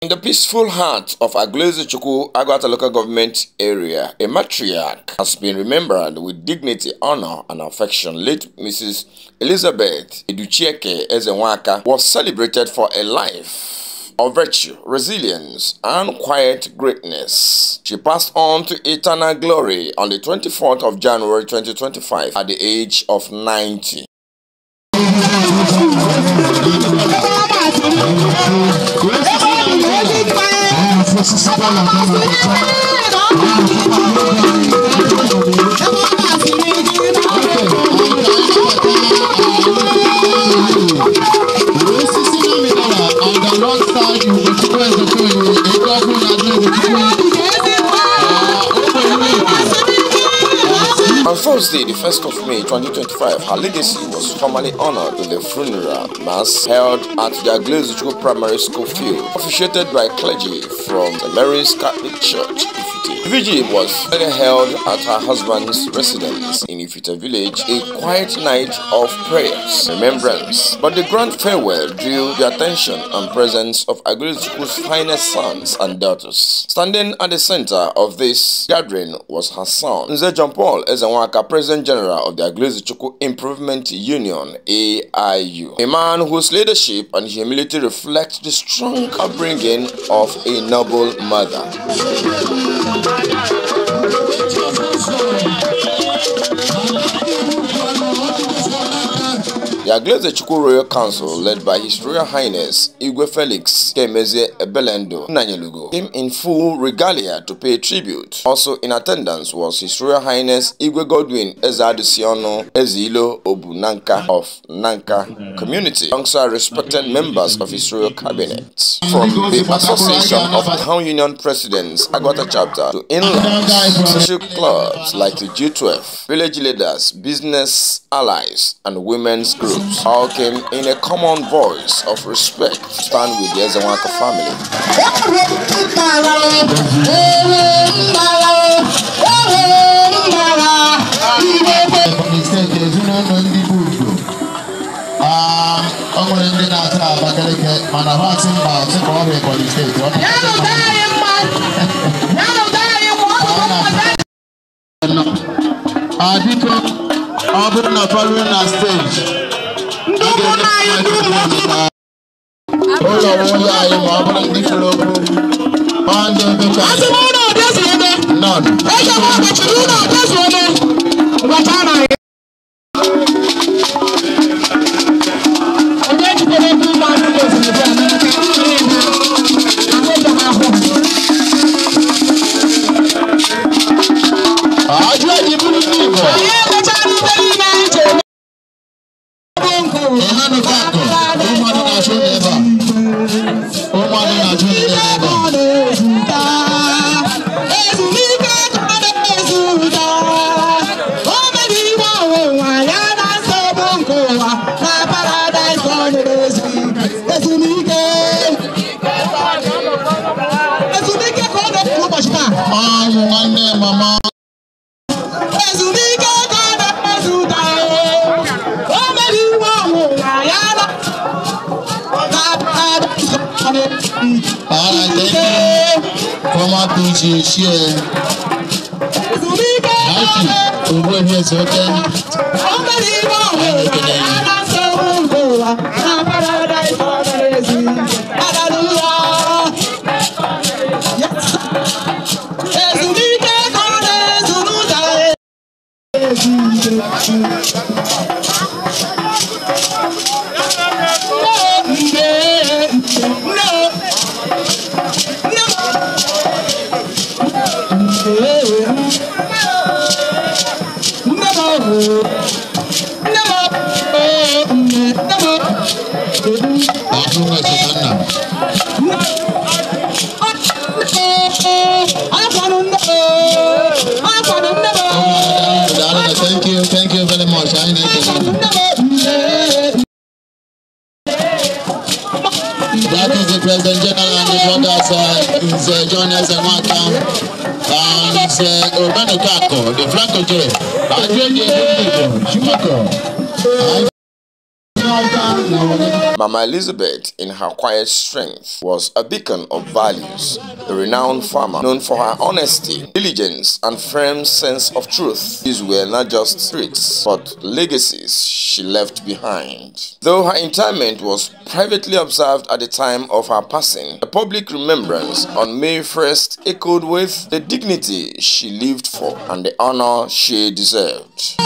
In the peaceful heart of Aglezuchukwu, Agwata local government area, a matriarch has been remembered with dignity, honor, and affection. Late Mrs. Elizabeth Iduchieke Ezenwaka was celebrated for a life of virtue, resilience, and quiet greatness. She passed on to eternal glory on the 24th of January 2025 at the age of 90. On Thursday, the 1st of May 2025, her legacy was formally honored with a funeral mass held at the Aglezuchukwu Primary School field, officiated by clergy from St. Mary's Catholic Church, Ifite. The vigil was held at her husband's residence in Ifite village, a quiet night of prayers, remembrance. But the grand farewell drew the attention and presence of Aglezuchukwu's finest sons and daughters. Standing at the center of this gathering was her son, Nze John Paul Ezenwaka, President General of the Aglezuchukwu Improvement Union, AIU. A man whose leadership and humility reflect the strong upbringing of a noble mother. The Aglezuchukwu Royal Council, led by His Royal Highness Igwe Felix Kemeze Ebelendo Nanyelugo, came in full regalia to pay tribute. Also in attendance was His Royal Highness Igwe Godwin Ezadusiono Ezilo Obunanka of Nanka Community, alongside respected members of His Royal Cabinet. From the Association of Town Union Presidents, Agwata Chapter, to inlands, social clubs like the G12, village leaders, business allies, and women's groups all came in a common voice of respect to stand with the Ezenwaka family. Following our stage. Thank you very much. That is the President General and his brothers, John Ezenwaka, and Urbano Kako, the Franco J. I Mama Elizabeth, in her quiet strength, was a beacon of values, a renowned farmer known for her honesty, diligence, and firm sense of truth. These were not just traits, but legacies she left behind. Though her interment was privately observed at the time of her passing, the public remembrance on May 1st echoed with the dignity she lived for and the honor she deserved.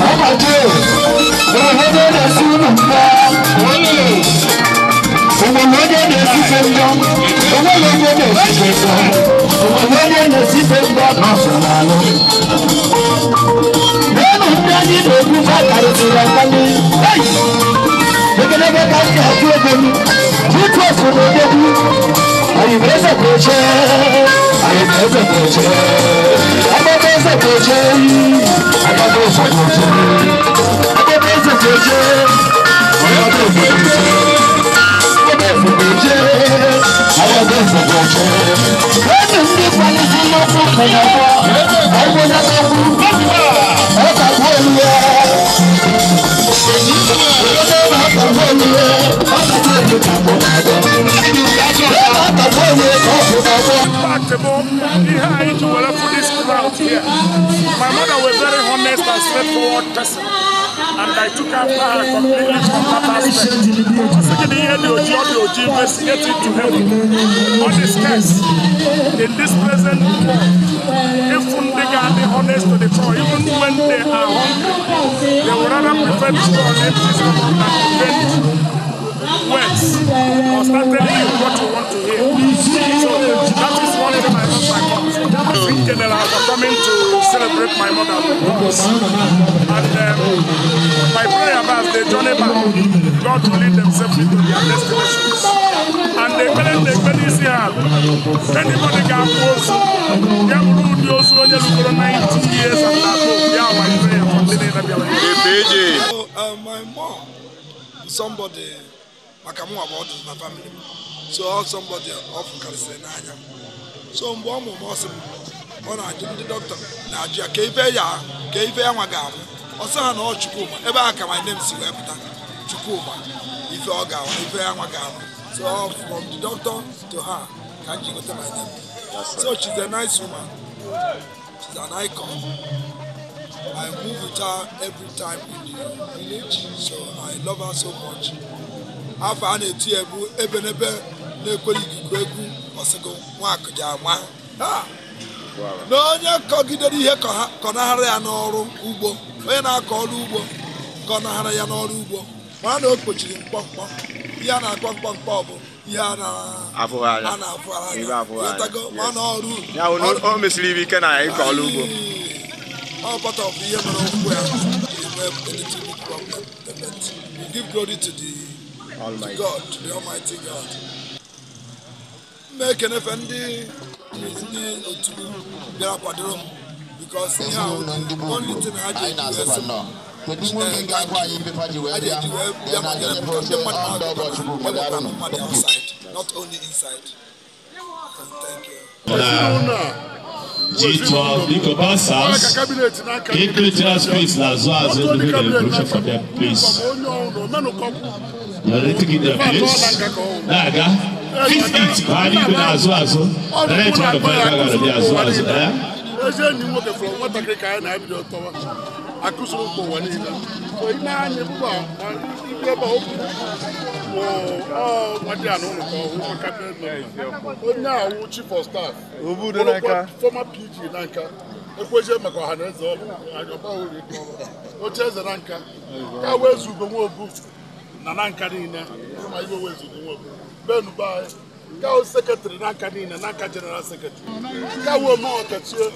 Oh my God! My mother was a very honest and straightforward person, and I took after her completely from that aspect. Investigating to heaven on this case. In this present world, if they are honest to the core, even when they are hungry, they would rather prefer to go on empty stomach than to vent words or start telling you what you want to hear. So that is one thing I love my mom. In general, for coming to celebrate my mother with us. And my prayer about the journey back, God will lead themselves into their destinations. And they see anybody can post, they will do those who are 90 years and that my mom, somebody, about my family. So somebody of California. So one more on a doctor. Now, Kave Yamagam, or son or Chukuma. Ever my name is Chukuma. If you are Yamagam. So from the doctor to her, can't you go to my name? So she's a nice woman. She's an icon. I move with her every time in the village, so I love her so much. After I need to no, you can't here. Conahara or Ubo. When I call Ubo, Conahara or Ubo. One of which is Pop, Yana Pop, Yana Afuana, one or now, not almost leave. Can I call Ubo? All part of the year where problem. We give glory to the Almighty God, to the Almighty God. Make an offending. Because only thing I not only inside. Thank you. G12 Nico Bassas, Inclusive Space Lazoas, and the for them, please. Let's get the place. Naga. Why do you as well? The next one of the as well as there. Eje ni mo ke from what take kai na bi do to wa akuso ko wani ila so ina ni bu a ibe ba o what dey anu ko o cabinet o na wo chief of staff obudo nanka former PG nanka ekweje maka Ohaneze ayoba o ri ko o cheze nanka ka wezu go mo obu na nanka ni na ma ibe wezu go mo obu benu ba ka secretary nanka ni na nanka general secretary ka wo mo okatue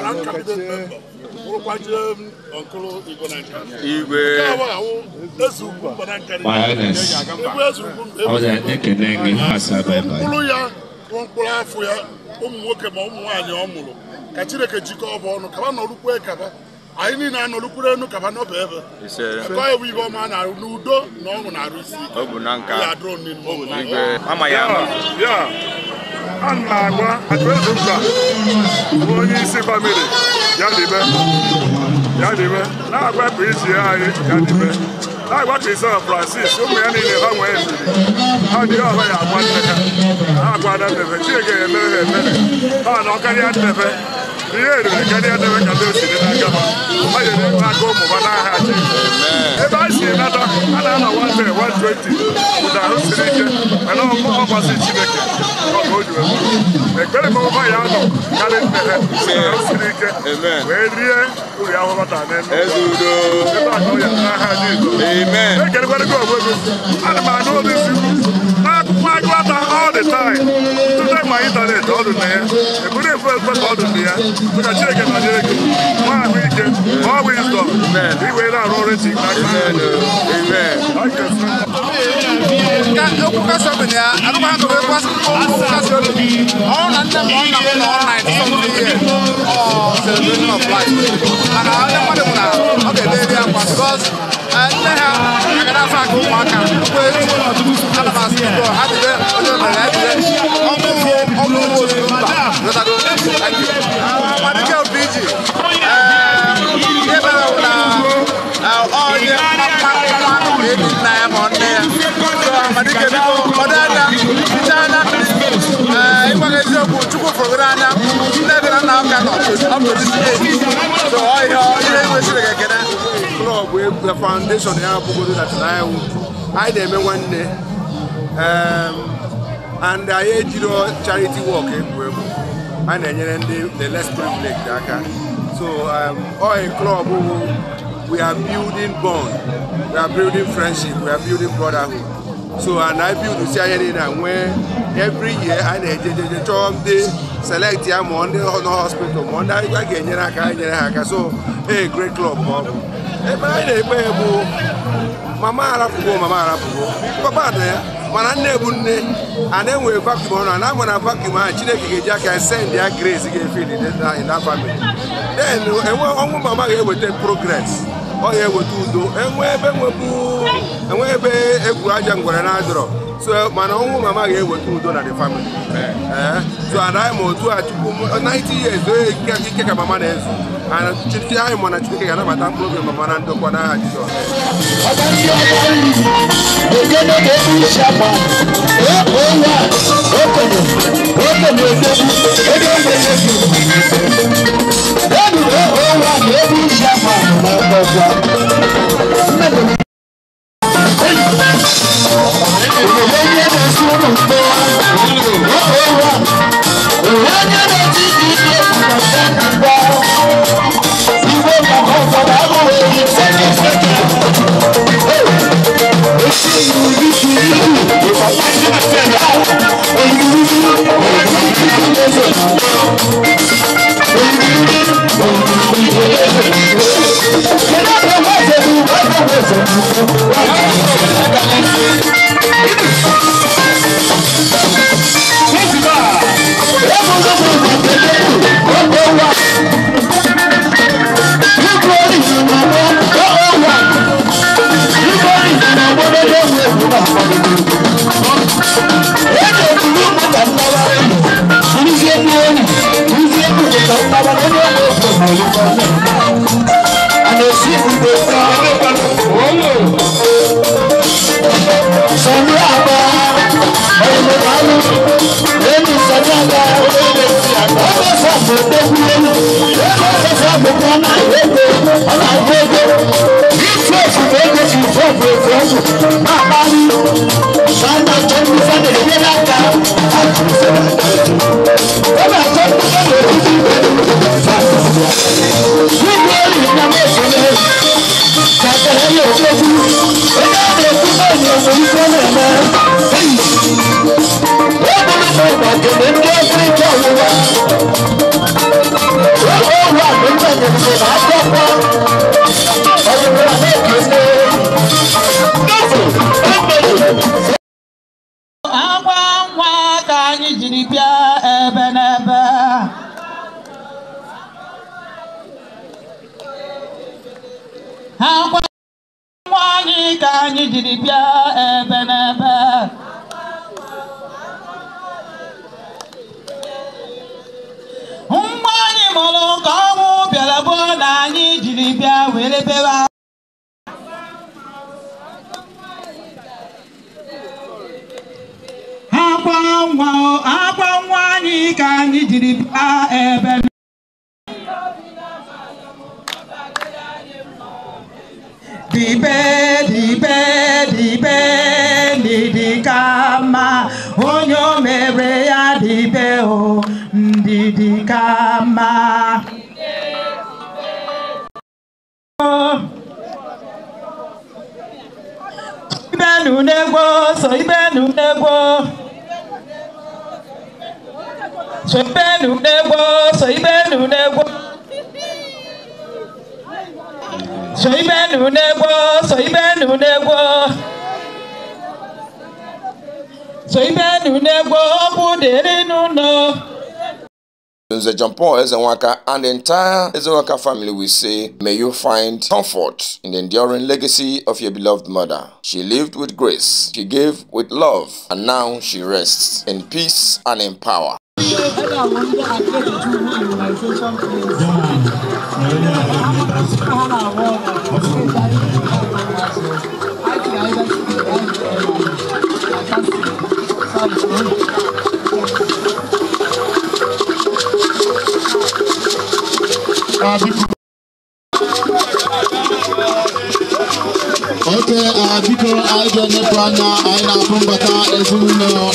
nanka bi member wo kwaje uncle Igwe nanka Igwe ka wo ezu ku nanka ni Igwe ezu ku o da take nengi hasa bye bye ulu ya won kula afu ya nwoke ma nwaanyi omuru ka Chineke jikọ ọbọ ọnụ ka ba no lukwe ka ba anyị ni na no lukure enu ka ba no bebe ka ewu ibo ma na n'udo na ọnwụ na arụsi ọ bụ na nka ya drone ni mo Igwe mama ya ya anna agba atwezu nka onye isi family ya dibe na agba PG anyị ya dibe na agba Christian Francis ụmụ ya niile ha nwee ndidi ha dị ọba ya agba nneka ha agba na bebe Chineke ya emere ha emere ha na ọkarịa nnebe ihe eriri karịa nnebe ka ndị osiri n'aka ha ha nyere aka ụmụ ha n'aha ji ebe a si nata a na-anọ 120 ụda ahụ siri ike mana ọmasị Chineke ọka o jiwe ekpere ma ụba ya nọ karị nne ha ahụ siri ike wee rie uri ahụ bata n'elu ebe a ka ọ ya n'aha ji ekerekwere gị ogbe gị ana m anụ obi si n'akụkụ agụata ọdụ na ya eburu efu efe ka ọdụ ya maka Chineke nọnyere gị nwa ahụ ike ma ọ bụ wisdom iwe na-arụ ọrụ echi okwu kasị obi na ya agụmaghị bụ ekwu okwu kasị obi ọrụ na nne m ọ na ọrụ na celebration of life mana onye mmadụ bụ na ọ ga-ederi ya kwa because nne ha agara afọ aka ụmụaka mgbe ana m asị ugbo ha dịbe onye mere ya dịbe ọmụ ozugbo mba lọtago madike obi iji ihe mere bụ na onye mmadụ edi nna ya ma nne ya madike biko ọdụ anya hicha anya ịgwaga eziokwu chukwu fụrụ anya nne dị na nna ụka nọ ọpụdisi eji so ihe nwesịrị gị ekene klọb bụ foundation ya bụgodo na tinayewu anyị na-eme nwanne and anyị ejiro charity work egwuregwu a na-enyere ndị the less privileged aka so oil club we are building bond, we are building friendship, we are building brotherhood. So and I build the CIN where every year I select Monday no hospital, Monday I get so hey great club. Mama Arapugo, Papa there, Manane, and then we vacuum and I'm gonna vacuum and Chineke Jack and send their grace again in that family. Then one Mama will take progress. Oh yeah, we do. And we be so Mama here will do at the family. So and I'm 90 years old. Mama and I'm on a chicken and I'm a problem. Mama and Dokwana. Soibenu negwo, soibenu negwo. Soibenu negwo, soibenu negwo. Soibenu negwo, budere nuno. Nze John Paul Ezenwaka and the entire Ezenwaka family will say, may you find comfort in the enduring legacy of your beloved mother. She lived with grace, she gave with love, and now she rests in peace and in power. Okay, because I don't know Prana, I know Pumbata, as you know,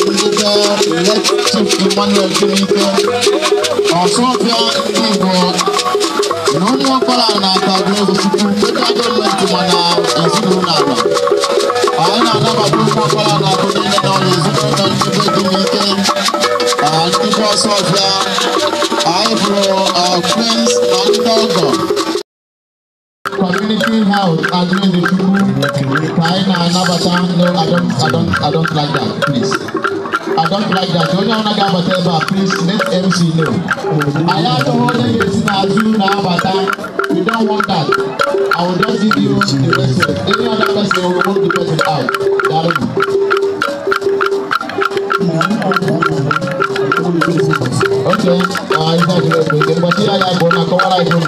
let's check the money of the meter. Sophia, no more Palana, but I don't like to Mana, as you know now. I know about Palana, but I don't know the meeting. And because Sophia, I brought friends and dogs. Community house against the people. No, I don't like that, please. I don't like that. Only on a Gabata, please let MC know. I have to hold it now, we don't want that. I will just give you the rest of it. Any other person will want the person out. Okay, exactly. But here I go, now come on, I don't